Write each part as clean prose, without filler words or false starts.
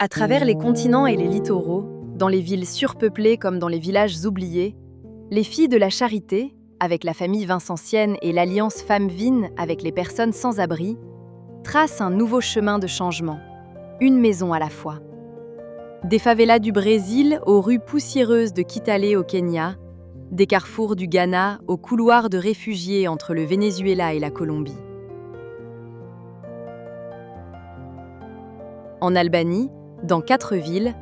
À travers les continents et les littoraux, dans les villes surpeuplées comme dans les villages oubliés, les filles de la charité, avec la famille vincentienne et l'alliance Femmes-Vine avec les personnes sans abri, tracent un nouveau chemin de changement, une maison à la fois. Des favelas du Brésil aux rues poussiéreuses de Kitale au Kenya, des carrefours du Ghana aux couloirs de réfugiés entre le Venezuela et la Colombie. En Albanie, dans 4 villes,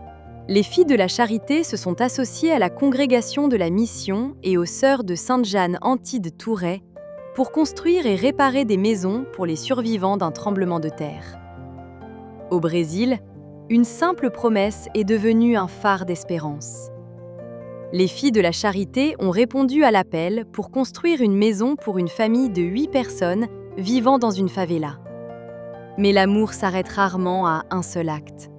les filles de la charité se sont associées à la congrégation de la mission et aux sœurs de Sainte-Jeanne Antide Touret pour construire et réparer des maisons pour les survivants d'un tremblement de terre. Au Brésil, une simple promesse est devenue un phare d'espérance. Les filles de la charité ont répondu à l'appel pour construire une maison pour une famille de 8 personnes vivant dans une favela. Mais l'amour s'arrête rarement à un seul acte.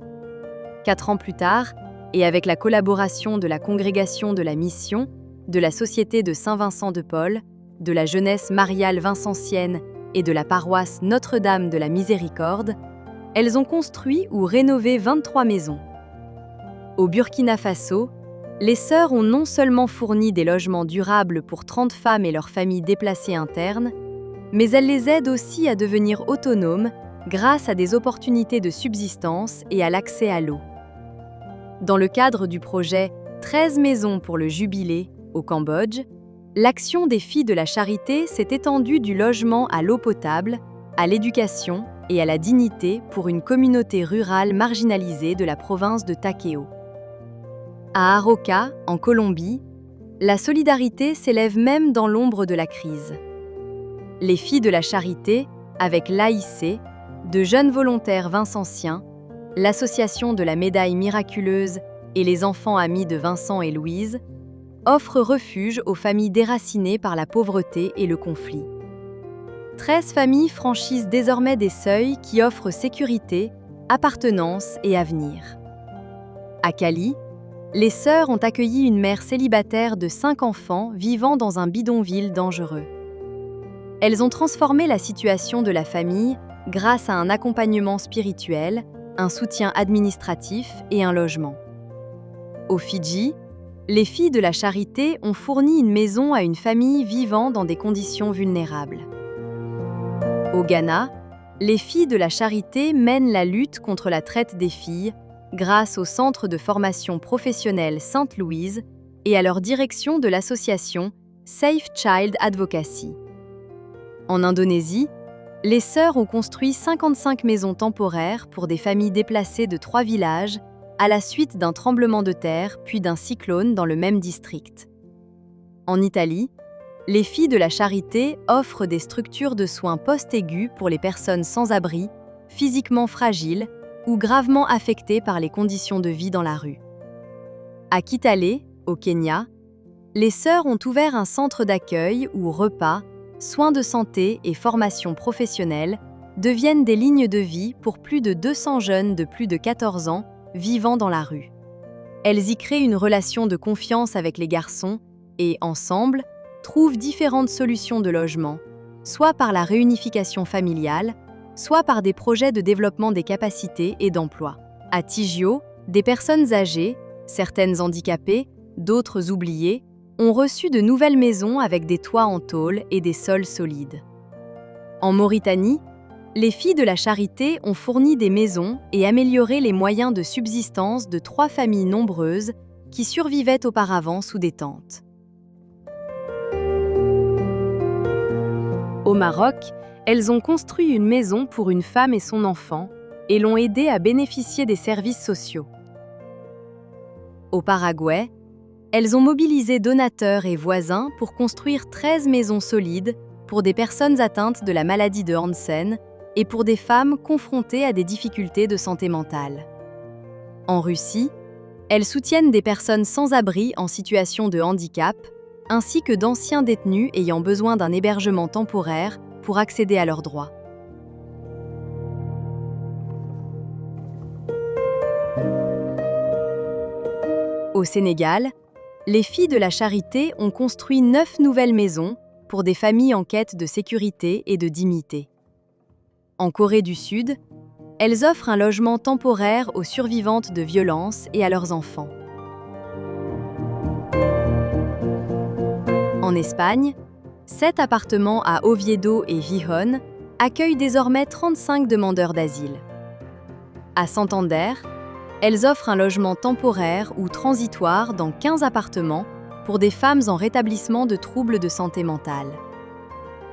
4 ans plus tard, et avec la collaboration de la Congrégation de la Mission, de la Société de Saint-Vincent de Paul, de la Jeunesse mariale vincentienne et de la paroisse Notre-Dame de la Miséricorde, elles ont construit ou rénové 23 maisons. Au Burkina Faso, les sœurs ont non seulement fourni des logements durables pour 30 femmes et leurs familles déplacées internes, mais elles les aident aussi à devenir autonomes grâce à des opportunités de subsistance et à l'accès à l'eau. Dans le cadre du projet 13 maisons pour le Jubilé au Cambodge, l'action des filles de la charité s'est étendue du logement à l'eau potable, à l'éducation et à la dignité pour une communauté rurale marginalisée de la province de Takeo. À Aroca, en Colombie, la solidarité s'élève même dans l'ombre de la crise. Les filles de la charité, avec l'AIC, de jeunes volontaires vincentiens, l'association de la médaille miraculeuse et les enfants amis de Vincent et Louise, offrent refuge aux familles déracinées par la pauvreté et le conflit. 13 familles franchissent désormais des seuils qui offrent sécurité, appartenance et avenir. À Cali, les sœurs ont accueilli une mère célibataire de 5 enfants vivant dans un bidonville dangereux. Elles ont transformé la situation de la famille grâce à un accompagnement spirituel, un soutien administratif et un logement. Aux Fidji, les filles de la charité ont fourni une maison à une famille vivant dans des conditions vulnérables. Au Ghana, les filles de la charité mènent la lutte contre la traite des filles grâce au Centre de formation professionnelle Sainte-Louise et à leur direction de l'association Safe Child Advocacy. En Indonésie, les sœurs ont construit 55 maisons temporaires pour des familles déplacées de 3 villages à la suite d'un tremblement de terre puis d'un cyclone dans le même district. En Italie, les filles de la charité offrent des structures de soins post-aigus pour les personnes sans abri, physiquement fragiles ou gravement affectées par les conditions de vie dans la rue. À Kitale, au Kenya, les sœurs ont ouvert un centre d'accueil où repas, soins de santé et formation professionnelle deviennent des lignes de vie pour plus de 200 jeunes de plus de 14 ans vivant dans la rue. Elles y créent une relation de confiance avec les garçons et, ensemble, trouvent différentes solutions de logement, soit par la réunification familiale, soit par des projets de développement des capacités et d'emploi. À Tigio, des personnes âgées, certaines handicapées, d'autres oubliées, ont reçu de nouvelles maisons avec des toits en tôle et des sols solides. En Mauritanie, les filles de la charité ont fourni des maisons et amélioré les moyens de subsistance de 3 familles nombreuses qui survivaient auparavant sous des tentes. Au Maroc, elles ont construit une maison pour une femme et son enfant et l'ont aidée à bénéficier des services sociaux. Au Paraguay, elles ont mobilisé donateurs et voisins pour construire 13 maisons solides pour des personnes atteintes de la maladie de Hansen et pour des femmes confrontées à des difficultés de santé mentale. En Russie, elles soutiennent des personnes sans abri en situation de handicap, ainsi que d'anciens détenus ayant besoin d'un hébergement temporaire pour accéder à leurs droits. Au Sénégal, les filles de la charité ont construit 9 nouvelles maisons pour des familles en quête de sécurité et de dignité. En Corée du Sud, elles offrent un logement temporaire aux survivantes de violences et à leurs enfants. En Espagne, 7 appartements à Oviedo et Gijón accueillent désormais 35 demandeurs d'asile. À Santander, elles offrent un logement temporaire ou transitoire dans 15 appartements pour des femmes en rétablissement de troubles de santé mentale.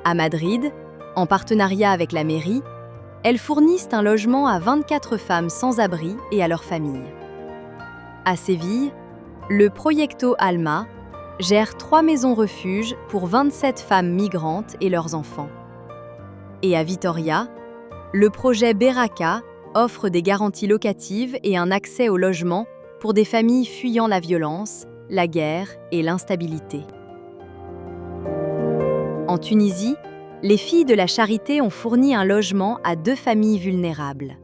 À Madrid, en partenariat avec la mairie, elles fournissent un logement à 24 femmes sans abri et à leurs familles. À Séville, le Proyecto Alma gère 3 maisons refuges pour 27 femmes migrantes et leurs enfants. Et à Vitoria, le projet Beraka offre des garanties locatives et un accès au logement pour des familles fuyant la violence, la guerre et l'instabilité. En Tunisie, les filles de la Charité ont fourni un logement à 2 familles vulnérables.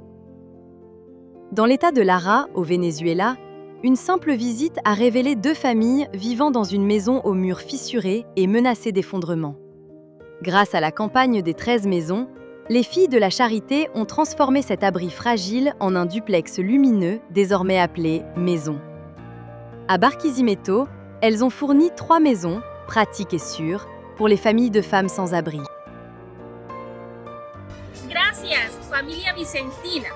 Dans l'État de Lara, au Venezuela, une simple visite a révélé 2 familles vivant dans une maison aux murs fissurés et menacée d'effondrement. Grâce à la campagne des 13 maisons, les filles de la Charité ont transformé cet abri fragile en un duplex lumineux, désormais appelé « maison ». À Barquisimeto, elles ont fourni 3 maisons, pratiques et sûres, pour les familles de femmes sans abri. Gracias, familia Vicentina.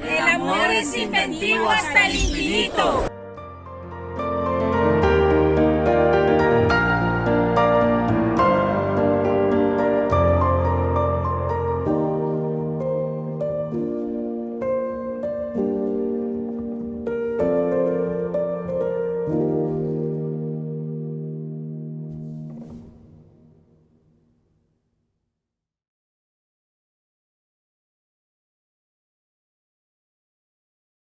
El amor es inventivo hasta el infinito.